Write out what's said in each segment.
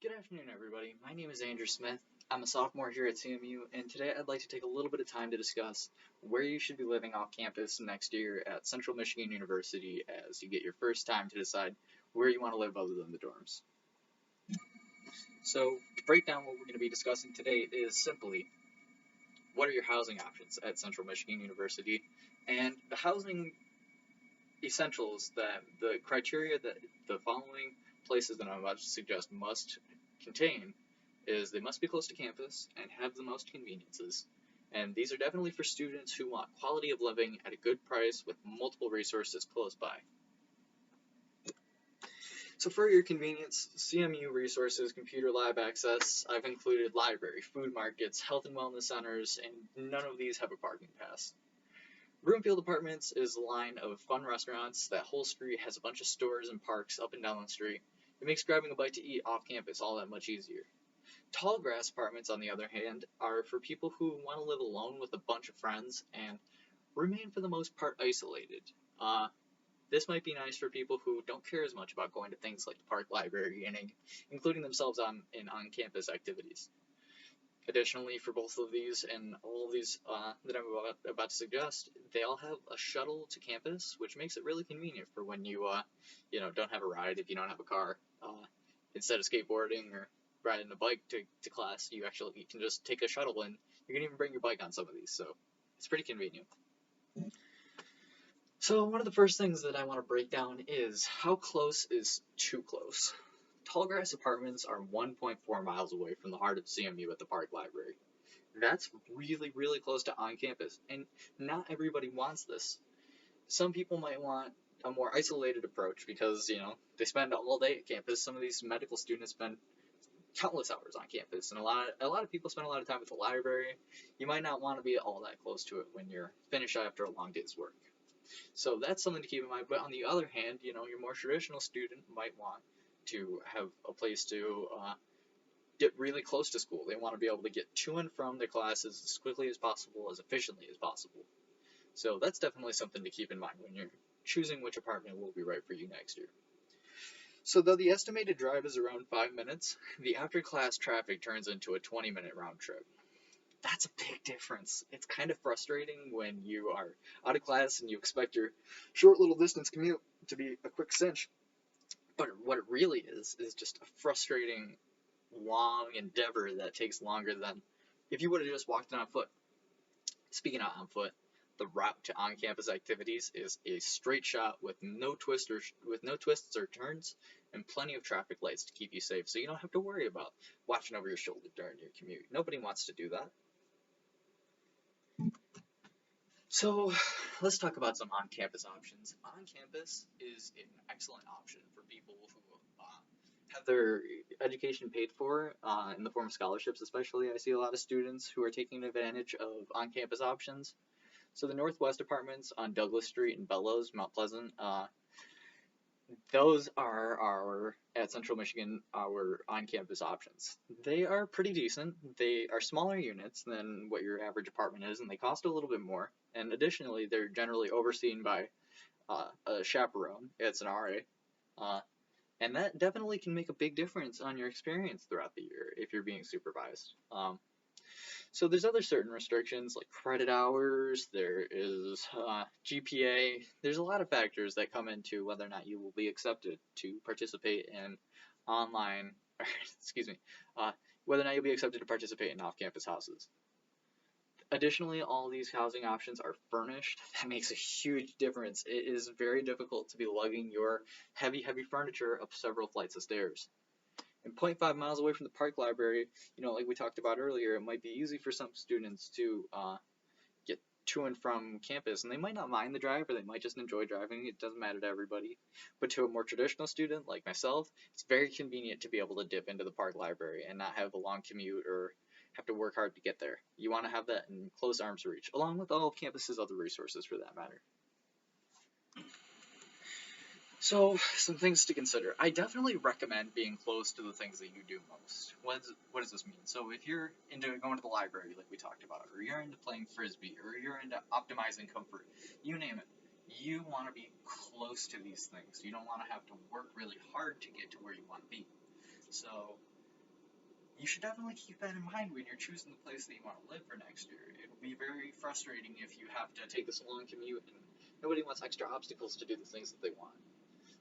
Good afternoon, everybody. My name is Andrew Smith. I'm a sophomore here at CMU, and today I'd like to take a little bit of time to discuss where you should be living off campus next year at Central Michigan University as you get your first time to decide where you want to live other than the dorms. So, to break down what we're going to be discussing today is simply what are your housing options at Central Michigan University, and the housing essentials that the criteria that the following places that I'm about to suggest must contain is they must be close to campus and have the most conveniences. And these are definitely for students who want quality of living at a good price with multiple resources close by. So for your convenience, CMU resources, computer lab access, I've included library, food markets, health and wellness centers, and none of these have a parking pass. Broomfield Apartments is a line of fun restaurants. That whole street has a bunch of stores and parks up and down the street. It makes grabbing a bite to eat off campus all that much easier. Tallgrass Apartments, on the other hand, are for people who want to live alone with a bunch of friends and remain for the most part isolated. This might be nice for people who don't care as much about going to things like the park, library, and including themselves in on-campus activities. Additionally, for both of these and all of these that I'm about to suggest, they all have a shuttle to campus, which makes it really convenient for when you don't have a ride if you don't have a car. Instead of skateboarding or riding a bike to class, you can just take a shuttle, and you can even bring your bike on some of these, so it's pretty convenient. So one of the first things that I want to break down is how close is too close. Tallgrass Apartments are 1.4 miles away from the heart of CMU at the Park Library. That's really, really close to on campus, and not everybody wants this. Some people might want a more isolated approach because, they spend all day at campus. Some of these medical students spend countless hours on campus, and a lot of people spend a lot of time at the library. You might not want to be all that close to it when you're finished after a long day's work. So that's something to keep in mind. But on the other hand, your more traditional student might want to have a place to get really close to school. They want to be able to get to and from their classes as quickly as possible, as efficiently as possible. So that's definitely something to keep in mind when you're choosing which apartment will be right for you next year. So though the estimated drive is around 5 minutes, the after-class traffic turns into a 20-minute round trip. That's a big difference. It's kind of frustrating when you are out of class and you expect your short little distance commute to be a quick cinch. But what it really is just a frustrating, long endeavor that takes longer than if you would have just walked it on foot. Speaking of on foot, the route to on-campus activities is a straight shot with no twists or turns, and plenty of traffic lights to keep you safe, so you don't have to worry about watching over your shoulder during your commute. Nobody wants to do that. So let's talk about some on-campus options. On-campus is an excellent option for people who have their education paid for in the form of scholarships, especially. I see a lot of students who are taking advantage of on-campus options. So the Northwest Apartments on Douglas Street in Bellows, Mount Pleasant, those are at Central Michigan, our on-campus options. They are pretty decent. They are smaller units than what your average apartment is, and they cost a little bit more. And additionally, they're generally overseen by a chaperone. It's an RA. And that definitely can make a big difference on your experience throughout the year if you're being supervised. So there's other certain restrictions like credit hours, there is GPA, there's a lot of factors that come into whether or not you will be accepted to participate in online, excuse me, whether or not you'll be accepted to participate in off-campus houses. Additionally, all these housing options are furnished. That makes a huge difference. It is very difficult to be lugging your heavy, heavy furniture up several flights of stairs. And 0.5 miles away from the park library, like we talked about earlier, it might be easy for some students to get to and from campus, and they might not mind the drive, or they might just enjoy driving. It doesn't matter to everybody. But to a more traditional student like myself, it's very convenient to be able to dip into the park library and not have a long commute or have to work hard to get there. You want to have that in close arm's reach, along with all of campus's other resources for that matter. So, some things to consider. I definitely recommend being close to the things that you do most. What does this mean? So, if you're into going to the library, like we talked about, or you're into playing frisbee, or you're into optimizing comfort, you name it, you want to be close to these things. You don't want to have to work really hard to get to where you want to be. So, you should definitely keep that in mind when you're choosing the place that you want to live for next year. It'll be very frustrating if you have to take this long commute and nobody wants extra obstacles to do the things that they want.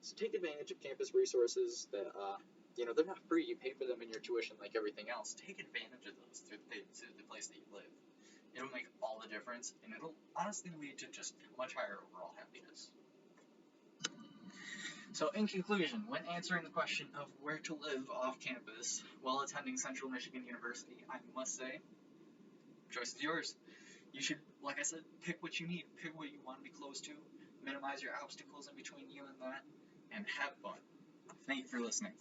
So take advantage of campus resources that, they're not free. You pay for them in your tuition like everything else. Take advantage of those through the place that you live. It'll make all the difference, and it'll honestly lead to just much higher overall happiness. So in conclusion, when answering the question of where to live off campus while attending Central Michigan University, I must say, choice is yours. You should, like I said, pick what you need, pick what you want to be close to, minimize your obstacles in between you and that, and have fun. Thank you for listening.